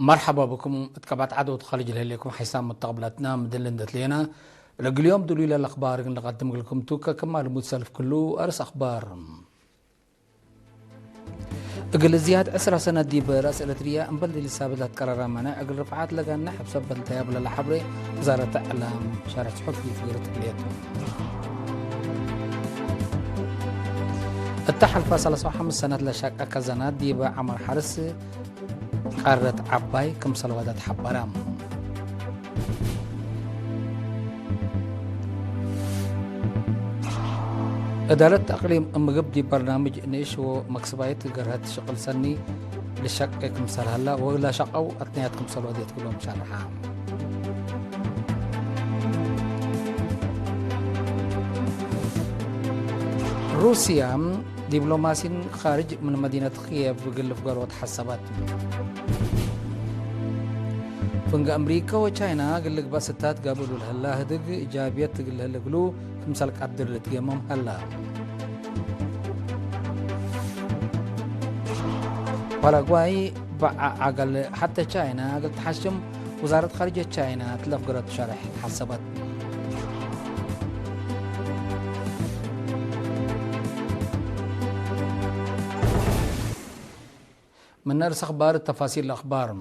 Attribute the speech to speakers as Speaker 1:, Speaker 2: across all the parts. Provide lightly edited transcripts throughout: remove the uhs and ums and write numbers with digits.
Speaker 1: مرحبا بكم اتكبعت عدو تخرج لكم حسام مستقبلاتنا مدلندت لينا لقل اليوم دليل الاخبار اللي نقدم لكم توكا كما المتسلف كله ارس اخبار اقل زياد 10 سنة دي براس الاتريا انبلد لسابلات قرار منع اقل رفعات لقانا حبسب التياب للحبري وزارة اعلام شارع صحفي في رتقليته التحل فاصلة 5 سنة لشاك كزانات دي بعمر حرس قارة عباي كم سلوادات حبرام إدارة تقليم أمجب دي برنامج نيش ومكسبايت قرهت شغل سني للشق كم سال هلا ولا شقوا أثنيات كم سلوادات كلهم شارحة روسيا دبلوماسي خارج من مدينة خييف بقلف قروة حسابات فنق أمريكا وچاينا قلق باستات قابلوا الهلا هدق إيجابيات قل هلا قلو كمسالك عبدر لتقيمهم هلا باراغواي عقل حتى چاينا قل تحشم وزارة خارجية چاينا تلف قرات شارح حسابات من نرس أخبار التفاصيل الأخبار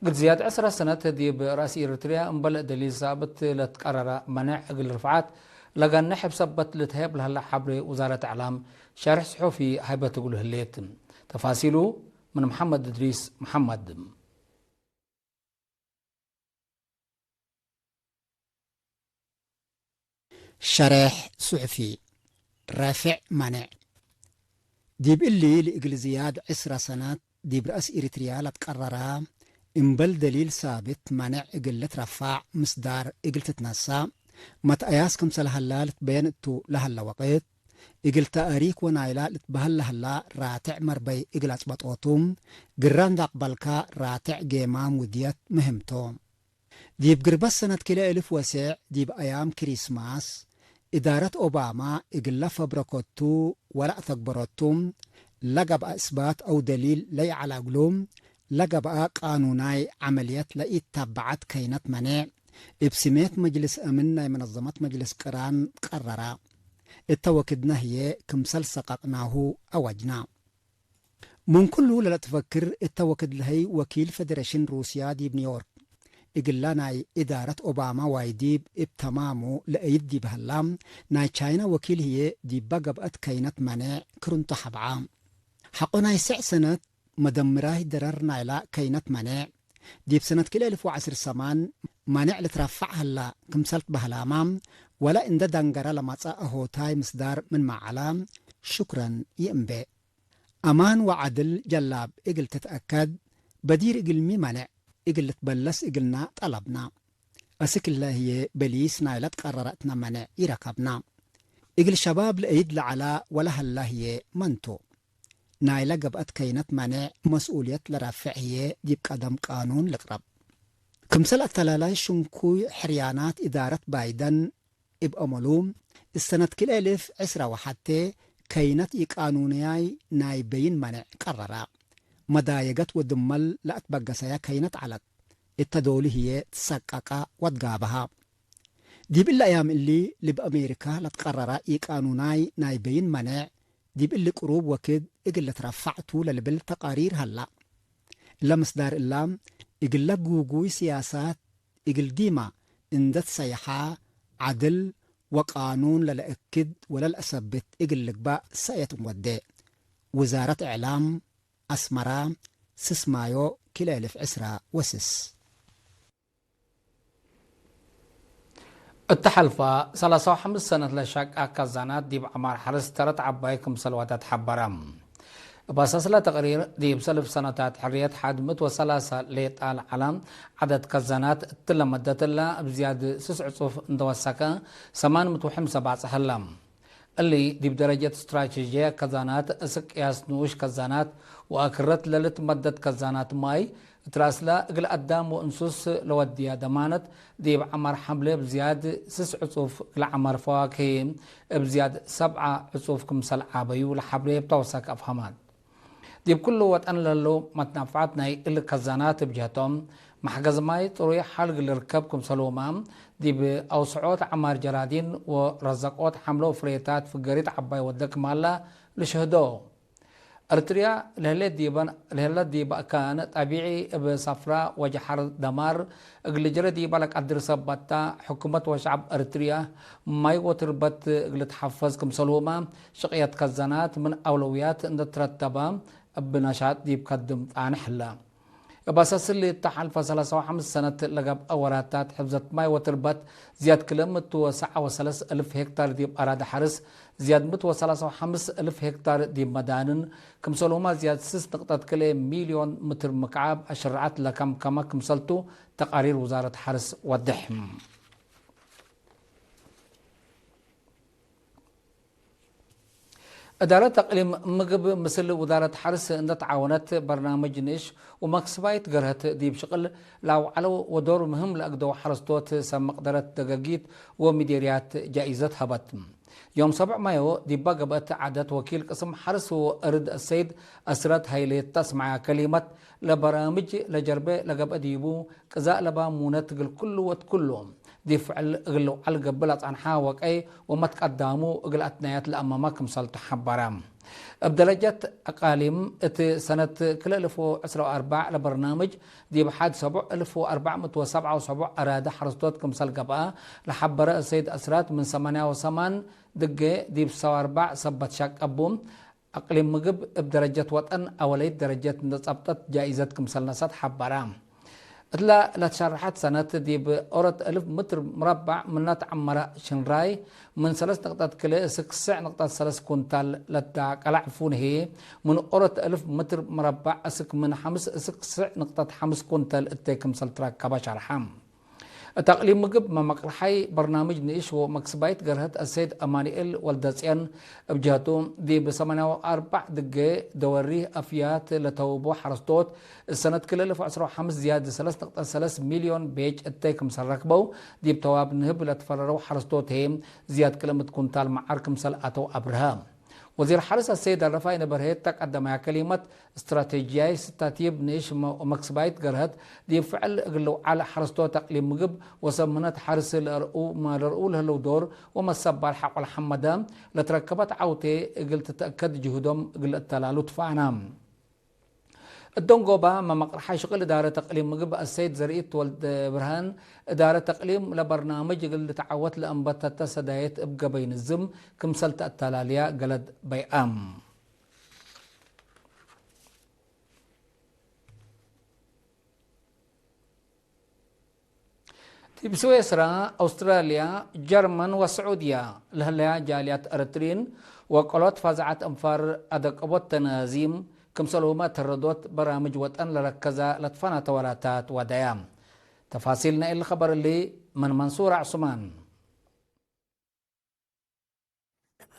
Speaker 1: قد زياد 10 سنة دي برأس إريتريا انبلق دليل ثابت لتقرر منع أقل رفعات لقى نحب سبت لتهيب لهلا حبر وزارة إعلام شارح صحفي هيبة تقول هليت تفاصيله من محمد إدريس محمد
Speaker 2: شرح صحفي رافع منع ديب اللي لإقل زياد 10 سنة ديب رأس إريتريا لتقرر انبل دليل ثابت منع إقل رفاع مصدار إقل تتنسى متأياس كمسل هلا لتبين اتو لهلا وقت إقل تأريك ونايلا لتبهل لهلا راتع مربي إقل أتبطوتم قران داقبالكا راتع جيمام وديت مهمتوم ديب قربس سنة كلا ألف وسع ديب أيام كريسماس إدارة أوباما إقل فبركوتو ولا تكبرتم لقب إثبات أو دليل لي على قلوم لقب قانوناي عمليات لقيت تبعت كينات منع ابسميت مجلس أمنا منظمات مجلس قران قرر التوكدنا هي كمسل سققناه أوجنا من كله لا تفكر التوكد لهي وكيل فدريشن روسيا دي بنيويورك إقلاناي إدارة أوباما وايديب ابتمامو لأيد بهاللام ناي تشاينا وكيل هي دي بقبقت كينات منع كرنت حبعام حقناي 9 سنة مدمراه دررنا إلى كينات منع دي بسنة كلا 1010 منع لترفع هلا كمسلت بهالامام ولا إن دنقر لما تسأهو تاي مصدار من معلام شكرا ينبي أمان وعدل جلاب إقل تتأكد بدير إقل مي منع إقل تبلس إقلنا طلبنا أسك الله هي بليس نايلت قررتنا منع يركبنا إقل شباب لأيد لعلا ولا هلا هي منتو نايلا قبقت كينت منع مسؤولية لرافع هي ديب قدم قانون لقرب كمسل التلالاي شنكوي حريانات إدارة بايدن إبقى ملوم السنة كلا 1011 كينت يقانونياي نايبين منع قرر مدايقت ودمال لأتبقى سيا كينت علت التدولي هي تسقق وتقابها دي بالأيام اللي بأمريكا لتقرر يقانوناي نايبين منع دي باللي قروب وكد إقل ترفعتو للبل تقارير هلا إلا مصدار اللام إقل جوجوي سياسات إقل ديما اندت سيحا عدل وقانون للأكد ولا الأثبت إقل لقباء ساية مودة وزارة إعلام أسمرا سسمايو كلا 10 وسس
Speaker 1: التحلفة 35 سنة لشاك أكازانات ديب عمار حرس ترت عبايكم سلواتات حبرام بأساس تقرير ديب سلف سنوات حريات حادمت وثلاثة ليت العالم عدد كزانات تلا مدة الله بزيادة 9 صوف اندوساكا 807 سهلام اللي دي بدرجة استراتيجية كزانات اسك ياسنوش كزانات واكرت للت مدة كزانات ماي تراسلا اقل قدام وانسوس لوديا دمانت دي بعمر حملة بزيادة 6 عصوف لعمر فواكه بزيادة 7 عصوف كمسل عابيو لحبلة بتوسك افهمات ديب كل وطن للو متنفعات ناي اللي كزانات بجهتهم محجز ماي طروي حلق لركبكم سلومام ديب أوسعوت عمار جرادين ورزقوت حملو فريتات في قريت عباي ودك مالا لشهدو أرتريا لهلا ديبا كان طبيعي بصفراء وجحر دمار اقل جرى ديبا لك أدر سبتا حكومة وشعب أرتريا ما يوتربت اقل تحفظ كم سلوما شقية كزانات من أولويات ان ترتبا بنشاط ديب قدم عن حلا باساس اللي تحل فسلسة وحمس سنة لقب أوراتات حفظت ماي وتربت زياد كلمة وسعة وسلس ألف هكتار ديب أراد حرس زياد مت وسلسة وحمس ألف هكتار ديب مدانن كم سلوما زياد 6.3 مليون متر مكعب أشرعت لكم كما كمسلتو تقارير وزارة حرس والدحم إدارة تقليم مقب مثل وزارة حرس إن تعاونت برنامج نيش ومكسبايت قرهت ديب شغل لو علو ودور مهم لأقدو حرستوت سم مقدرة دقاقيت ومديريات جائزة هبت يوم 7 مايو ديبا قبت عادت وكيل قسم حرس وأرد السيد أسرت هايلي تسمع كلمة لبرامج لجربة لقب ديبو كذا لبا مونت كل وتكلهم دي فعل اغلو على قبلت عن حاوك اي وما تقدموا اغل اتنايات لامامكم صلت حبرام بدرجة اقاليم ات سنة كل 1024 لبرنامج دي بحد 7477 ارادة حرستوتكم سلقبا لحبر السيد اسرات من 88 دقة دي بسوا 4 سبت شاك ابوم اقليم مقب بدرجة وطن اوليت درجة نصبتت جائزتكم سلنسات حبرام لا تشرحت سنة دي بأورد 1000 متر مربع من عمرة شنراي من 3 نقطة كلا 6 نقطة 3 كونتال لتاع قلعفون هي من أورد 1000 متر مربع أسك من 6 نقطة 5 كونتال التيكم سلتراك كباش رحم تقليم مقب ما مقرحي برنامج نيش ومكسبايت قرهت السيد أمانيئل والدسيان بجهتهم دي بسمانة 4 دقة دوريه أفيات لتوبو حرستوت السنة كل 2015 زيادة 3.3 مليون بيج التيكم سرقبو دي بتواب نهب لتفررو حرستوت هم زياد كلمة كونتال معاركم سلقاتو أبرهام وزير حرس السيد الرفاعي نبرهت تقدم كلمة استراتيجية ستاتيب نيش ومكسبايت قرهت دي فعل قلو على حرستو تقليم مقب وسمنت حرس ما لرؤو له دور وما السبار حق الحمدام لتركبت عوتي قلت تأكد جهودهم قل التلالو تفعنام الدونغوبا ما مقرحي شغل إدارة تقليم مقب السيد زريت ولد برهان إدارة تقليم لبرنامج قل تعوت لأنبتة سدايت ابقى بين الزم كمسلت التلاليا قلد بيئام بسويسرا أستراليا جرمن وسعودية لهلا جاليات أرترين وقلت فازعت أنفار أدق أبوت تنازيم كم سلومات تردوت برامج وطن لركزة لطفنا توراتات وديام تفاصيلنا الخبر اللي من منصور عثمان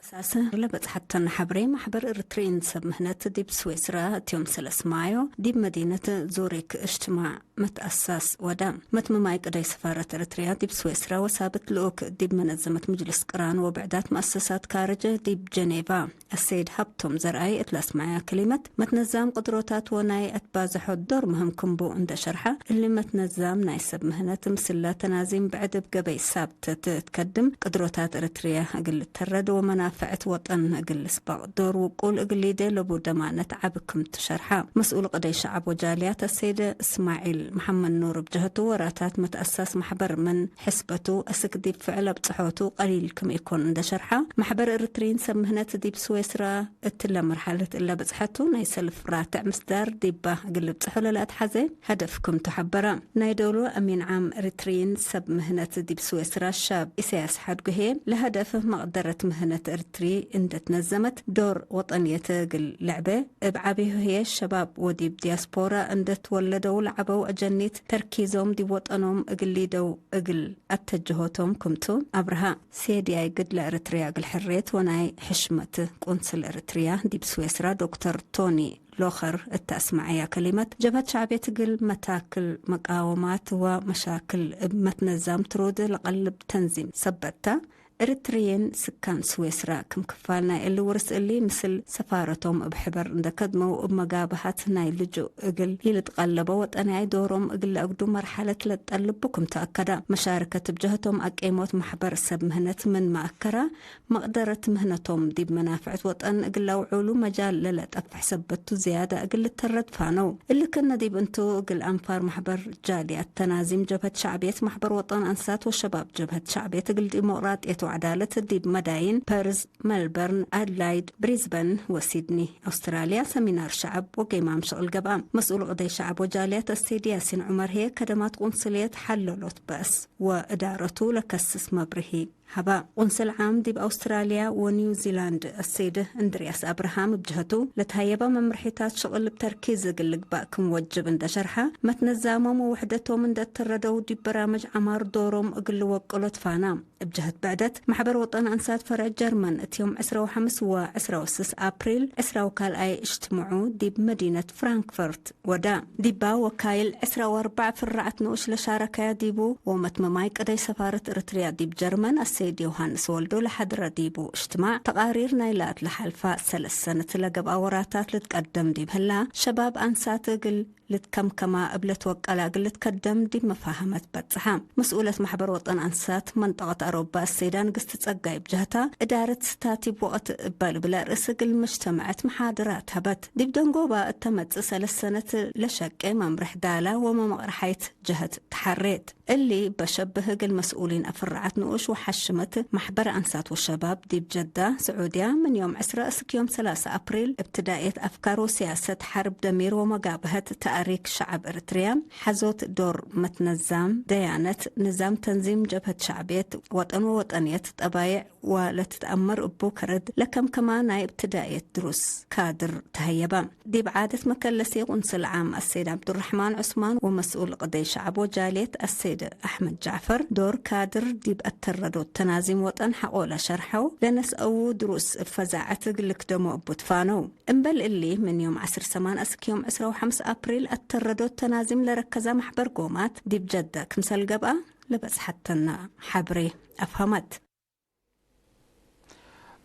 Speaker 3: أساسا لبت حتى حبري محبر إرترين سب مهنة ديب سويسرا تيوم 3 مايو ديب مدينة زوريك اجتماع متأسس ودام متممايق قدي سفارة إرتريا ديب سويسرا وثابت لوك ديب منظمة مجلس قران وبعدات مؤسسات كارجة ديب جنيفا السيد هبتم زرعي اتلاس معايا كلمة متنظام قدروتات وناي اتبازحو الدور مهم كمبو عند شرحة اللي متنظام ناي سب مهنة مسلا تنازيم بعد بقبي سابت تتقدم قدروتات إرتريا أقل الترد ومنافعة وطن أقل سباق دور وقول أقل دي لبو دمانة عبكم تشرحة مسؤول قدي شعب وجاليات السيد اسماعيل محمد نور بجهته وراتات متأسس محبر من حسبته أسك ديب فعلا بصحوته قليل كم يكون عند شرحة محبر إرترين سب مهنة ديب سويسرا اتلا مرحلة إلا بصحته نايسلف راتع مصدر ديبا قلب صحولة لا تحزي هدفكم تحبرا نايدولو أمين عام إرترين سب مهنة ديب سويسرا الشاب إسياس حد قهي لهدف مقدرة مهنة إرتري إن تنظمت دور وطنية قل لعبة بعبيه هي الشباب وديب دياسبورا إن تولدوا لعبوا أجنيت تركيزهم دي وطنهم أقليدو أقل أتجهوتهم كمتو أبرها سيدي أي قد لإرتريا قل حريت وناي حشمة قنصل إرتريا دي بسويسرا دكتور توني لوخر التأسمعية كلمة جبهة شعبية تقل متاكل مقاومات ومشاكل متنظم ترود لقلب تنظيم سبتا إريتريين سكان سويسرا كم كفالنا اللي ورس اللي مثل سفارتهم بحبر اندكدموا بمقابحات ناي لجو اقل هي لتقلبوا وطناي دورهم اقل اقدو مرحلة لتقلبكم تأكدا مشاركة بجهتهم اقيموت محبر سب مهنة من مأكرة مقدرة مهنتهم دي بمنافعة وطن اقل وعولو مجال للت اكف حسبتو زيادة اقل الترد فانو اللي كنا دي بنتو اقل انفار محبر جالي التنازيم جبهة شعبية محبر وطن انسات والشباب جبهة شعبية اقل ديمقراطية وعدالة الديب مداين باريس ملبورن أدلايد بريسبن وسيدني أستراليا سمينار شعب وقيمام شغل قبام مسؤول قضي شعب وجالية السيد ياسين عمر هي كدمات قنصلية حللوت بأس وإدارته لكسس مبرهي هبا قنصل عام دي بأستراليا ونيوزيلاند السيدة اندرياس أبراهام بجهته لتهيبا ممرحيتات شغل بتركيز قلق باكم وجب اند شرحة متنزامهم ووحدتهم من التردو دي برامج عمار دورهم اقل وقلت فانا بجهت بعدت محبر وطن أنسات فرع جرمن اتيوم 15 و 16 أبريل 10 وكال اي اجتمعوا دي بمدينة فرانكفورت ودا ديبا وكايل 14 فرعة نوش لشاركة ديبو ومتممايك ادي سفارة اريتريا ديب جرمن السيد يوهانس ولدو لحضر ديبو اجتماع تقارير نايلات لحلفاء 3 سنة لقب أوراتات لتقدم ديب هلا شباب أنسات قل لتكم كما قبلت وقالا قلت كدم دي مفاهمة بتصحام مسؤولة محبر وطن أنسات منطقة أوروبا السيدان قست تسقاي بجهتها إدارة ستاتي بوقت بال بلا رسق المجتمعات محاضرات هبت دي بدنقوبة التمت 3 سنة لشك ممرح دالة وممرحيت جهت تحريت اللي بشبه المسؤولين أفرعت نقوش وحشمت محبر أنسات والشباب دي بجدة سعودية من يوم 10 يوم 3 أبريل ابتدائية أفكار وسياسة حرب دمير ومقابهة تأريك شعب إريتريا حزوت دور متنظم ديانة نظام تنظيم جبهة شعبية وطن ووطنية طبايع ولتتأمر أبو كرد لكم كمان ابتدائية دروس كادر تهيبا دي بعادة مكلسي قنصل عام السيد عبد الرحمن عثمان ومسؤول قضي شعب وجالية السيد أحمد جعفر دور كادر دي بأتردو التنازيم وطن حقولا شرحو لنسأو دروس فزاعة قلك دمو أبو تفانو انبل اللي من يوم 10 سمان أسك يوم 15 أبريل التردو التنازيم لركزة محبر قومات دي بجدة كمسال قبقى لبس حتى حبري أفهمت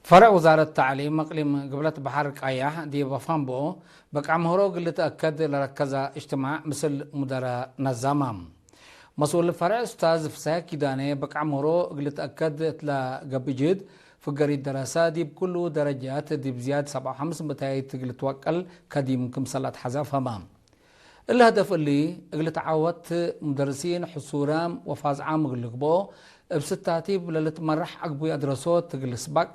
Speaker 1: فرع وزارة التعليم مقلم قبلة بحر قايح دي بفامبو بقى مهرو قلت تأكد لركزة اجتماع مثل مدراء نظام مسؤول الفرع استاذ فساك كيداني بقى مهرو قلت تأكد لقبجد في قريد دراسات دي بكل درجات دي بزياد 75 بتاعي تقل توكل كدي ممكن صلاة حذف همام الهدف اللي قلت عاوت مدرسين حصورام وفاز عام قلقبو بستاتيب للتمرح عقبو يدرسوت تقل سبق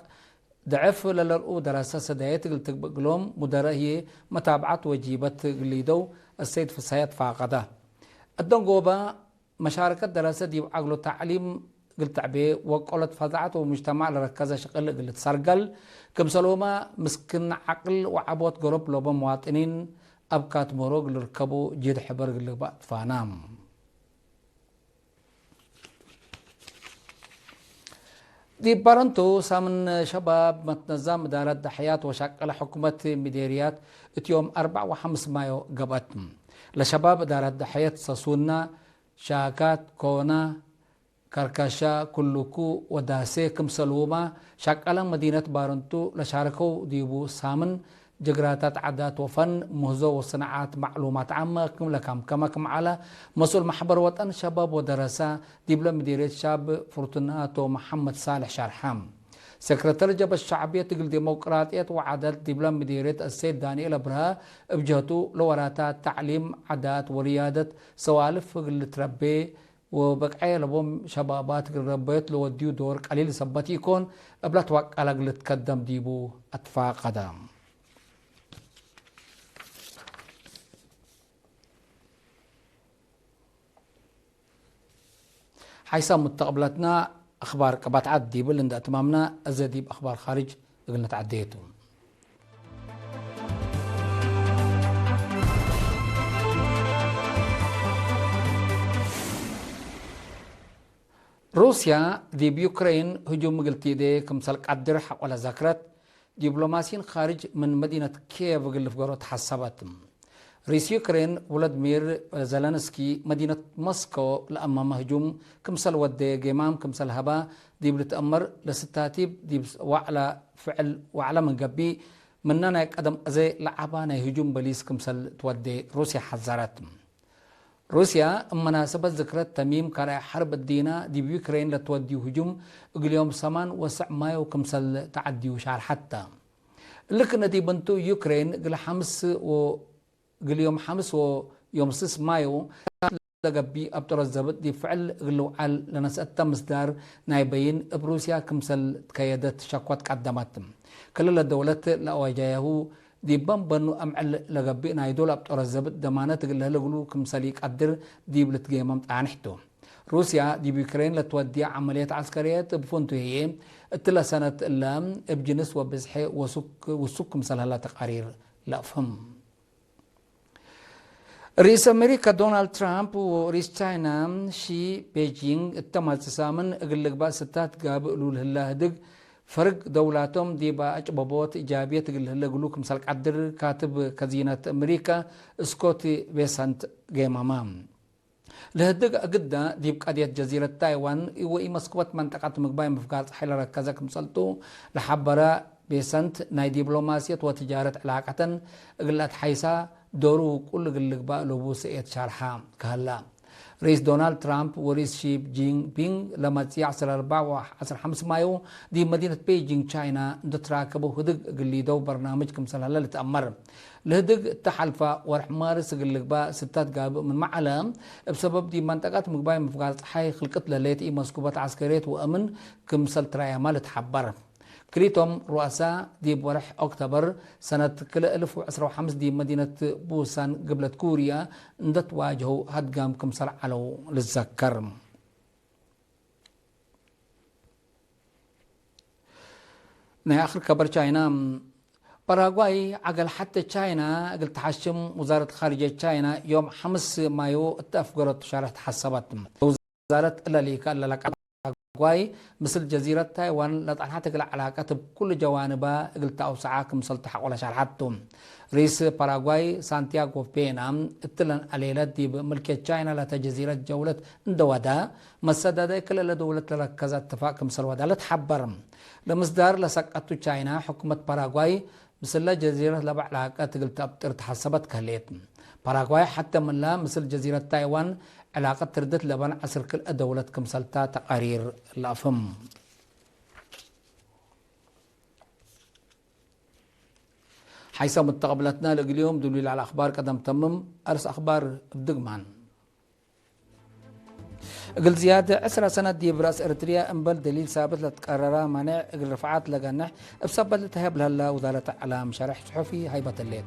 Speaker 1: ضعف للرؤو دراسة سدايت قلت بقلوم مدرهي متابعة وجيبت قليدو السيد فسايات فاقده الدنقوبة مشاركة دراسة دي عقلو تعليم قلت عبي وقلت فضعت ومجتمع لركزة شغل قلت سرقل كم سلوما مسكن عقل وعبوت قرب لوبا مواطنين أبكات مروق لركبوا جيد حبر قلت فانام دي بارنتو سامن شباب متنظم إدارة دحيات وشكل حكومة مديريات اتيوم 4 و5 مايو قبت لشباب إدارة دحيات ساسونا شاكات كونا كركشا كلكو وداسي كم سلوما شكل مدينة بارنتو لشاركو ديبو سامن جغراتات عادات وفن مهزو وصناعات معلومات عامة كم على مسؤول محبر وطن شباب ودراسة ديبلا مديرية شاب فرتناتو محمد صالح شارحام سكرتير جبهة الشعبية تقل ديمقراطية وعادات ديبلا مديرية السيد دانيال أبرها بجهته لوراتات تعليم عادات وريادة سوالف اللي تربي وبقعي لبهم شبابات ربيت لو وديو دور قليل سبتي يكون قبل توقع لقل تقدم ديبو اتفاق قدام حيث متقبلتنا أخبار قبات عد ديب اللي عند أتمامنا أزديب أخبار خارج قلنا تعديتهم روسيا دي بيوكرين هجوم قلتي دي كمسال قدر حق ولا ذكرت دبلوماسيين خارج من مدينة كييف قلف قرأت حسبت رئيس يوكرين فلاديمير زيلينسكي مدينة موسكو لأمام هجوم كمسل ودي جيمام كمسل هبا دي بتأمر لستاتيب دي وعلى فعل وعلى من قبي مننا قدم زي لعبانا هجوم بليس كمسل تودي روسيا حذرت روسيا مناسبة ذكرت تميم كراي حرب الدينا دي بيوكرين لتودي هجوم اليوم سمان وسع مايو كمسل تعدي وشعر حتى لكن دي بنتو يوكرين قل حمس و قل يوم حمس ويوم 6 مايو لقبي أبطر الزبط دي فعل قلو عال لنسأت مصدر نايبين بروسيا كمسل تكيدت شكوات قدمتهم كل الدولة لأواجهه دي بنو أمعل لقبي نايدول أبطر الزبط دمانة قلها لقلو كمسلي قدر دي بلتقيمم تعنحتو روسيا دي بيوكرين لتودي عمليات عسكريات بفونتو هي اتلا سنة اللام بجنس وبزحي وسك مسلها لا تقارير لا فهم رئيس أمريكا دونالد ترامب ورئيس تشاينا شي بيجينغ التمال تسامن اقلق با ستات قاب قلول هلا هدق فرق دولاتهم دي با اجبابوت ايجابية تقل هلا قلوك مسالك عدر كاتب كزينة أمريكا سكوتي بيسانت جيمامام لهدق أقدا دي بقضية جزيرة تايوان وإي مسكوت منطقة مقباية مفقات حيلا ركزك مسلطو لحبرا بيسانت ناي دبلوماسية وتجارة علاقة اقلات حيسا دورو كل قلق با لبو سئت شارحا كهلا رئيس دونالد ترامب ورئيس شي جين بينغ لما تيعصر 4 مايو دي مدينة بيجينغ تشاينا دتراكبو هدق قلي دو برنامج كمسال هلا لتأمر لهدق تحلفا ورح مارس قلق با ستات قاب من معلم بسبب دي منطقات مقباية مفقات حي خلقت لليت اي مسكوبات عسكريات وامن كمسال ترايا مال تحبر كريتهم رؤساء دي بورح أكتوبر سنة كل 1015 دي مدينة بوسان قبلة كوريا ندت واجهوا هدقام كمسر على للذكر آخر خبر تشاينا باراغواي عقل حتى تشاينا قلت تحشم وزارة خارجية تشاينا يوم 5 مايو اتفقرت شارح تحسبت وزارة اللاليكا اللالك باراغواي مثل جزيرة تايوان لطعناتك العلاقات بكل جوانبها قلت أوسعاكم سلطح ولا شرحتهم رئيس باراغواي سانتياغو بينا اتلن عليلات دي بملكية تشاينا لتجزيرة جولة اندودا مسدد كل دولة لركزت اتفاقكم سلودا لتحبرم لمصدر لسقطت تشاينا حكومة باراغواي مثل جزيرة لبع علاقات قلت أبطر تحسبت كهليت باراغواي حتى من لا مثل جزيرة تايوان علاقة تردت لبن عصر كل دولة كمسلتا تقارير الأفم حيث متقبلتنا اليوم دليل على أخبار قدم تمم أرس أخبار بدقمان قل زيادة 10 سنة دي براس إريتريا انبل دليل ثابت لتقرر منع رفعات لقنح بسبب التهاب لهلا وزارة إعلام شرح صحفي هيبة الليل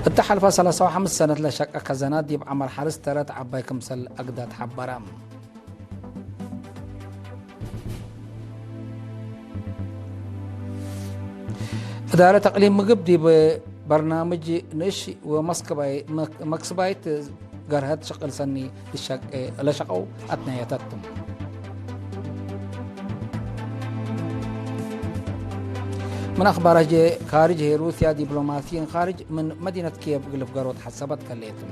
Speaker 1: التحالف 35 سنة لشك خزانات دي بعمر حرس ترت عباي كمسل أقدات حبرام إدارة تقليم مقب دي ببرنامج نش ومكسبايت قرهت شغل سني لشقو أتنياتتم من أخبار خارج روسيا دبلوماسيين خارج من مدينة كييف قلف قروت حسبت كليتهم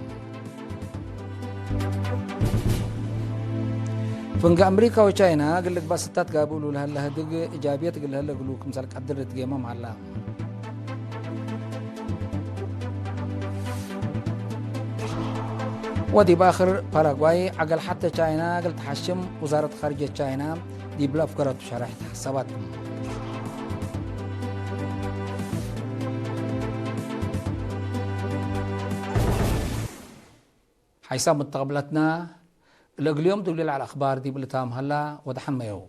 Speaker 1: فنق أمريكا وشاينا قل لك بس ستات قابلوا لها لها دق إيجابية قل لها قلوك مثلا قدر تقيمهم على ودي باخر باراغواي عقل حتى شاينا قل تحشم وزارة خارجية شاينا دي بلاف قروت شرح حسبت حيث متقبلتنا اليوم دليل على الأخبار دي بلتام هلا ودحن ما يو